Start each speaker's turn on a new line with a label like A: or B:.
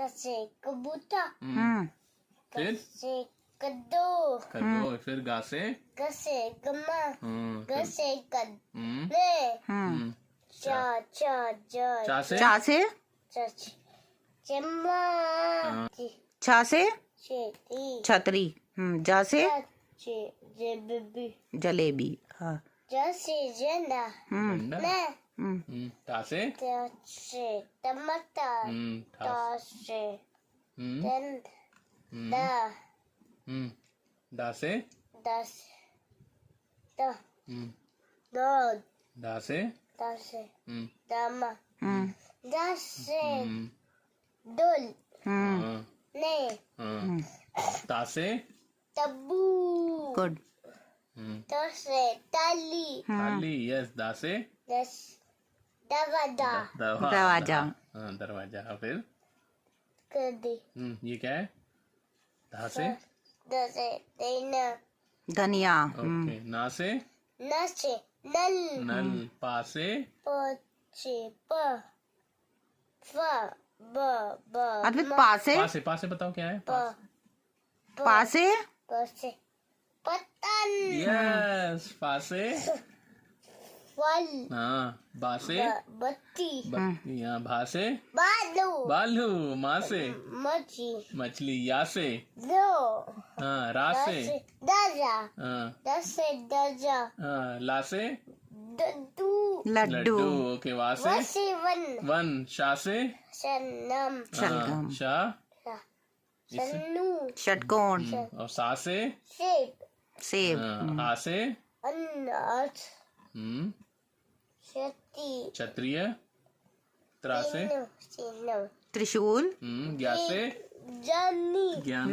A: कसे कबूतर
B: फिर
A: कसे कद्दू
B: कद्दू, फिर गा से
A: कसे गमा
B: फिर
A: कसे कद
B: हम्म,
A: ने चा चा जा
B: चा से
C: चा से
A: चच चम्मा
C: छा से
A: छेती
C: छतरी जा से
A: चे जेबी
C: जलेबी। हाँ
A: जसे जना
B: डंडा,
A: ने
B: टा से
A: से टमाटर
B: ठा
A: ता से
B: हम्म,
A: दन दा
B: डा से
A: दस दा दो
B: डा से
A: दस दमा दस से
B: हम्म,
A: दुल
B: हाँ,
A: ने
B: ता से
A: तब्बू
C: गुड।
A: दस से ताली
B: थाली, यस, दा से
A: दस दवादा
C: दरवाजा।
B: हाँ, दरवाजा। फिर
A: कदी
B: ये क्या है? धा से
A: दस से तीन
C: धनिया
B: ओके, ना से
A: न से नल
B: नल, पा से
A: पचे प फ ब ब
C: अद्वित पा से
B: पा से बताओ क्या है?
A: प
C: पा से
A: प से पतन
B: यस, पा से
A: फल
B: हाँ, बा से
A: बत्ती
B: बत्ती, हाँ, भा से
A: बालू
B: बालू, मा से
A: मच्छी
B: मछली, या से
A: दो
B: हाँ, रा
A: दस
B: से
A: से दर्जा
B: हाँ,
A: दस से दर्जा
B: हाँ, ला से
A: दद्दू
C: लड्डू
B: ओके, वा से
A: वसी वन
B: वन, शा से
A: सनम
C: शलगम
B: शा
A: सन्नू
C: षटकोण
B: और सा से
A: सेब
C: सेब
B: आ से
A: अनाथ शक्ति
B: क्षत्रिय, त्रा से
A: तीनों
C: त्रिशूल
B: ज्ञा से
A: जानी
B: ज्ञान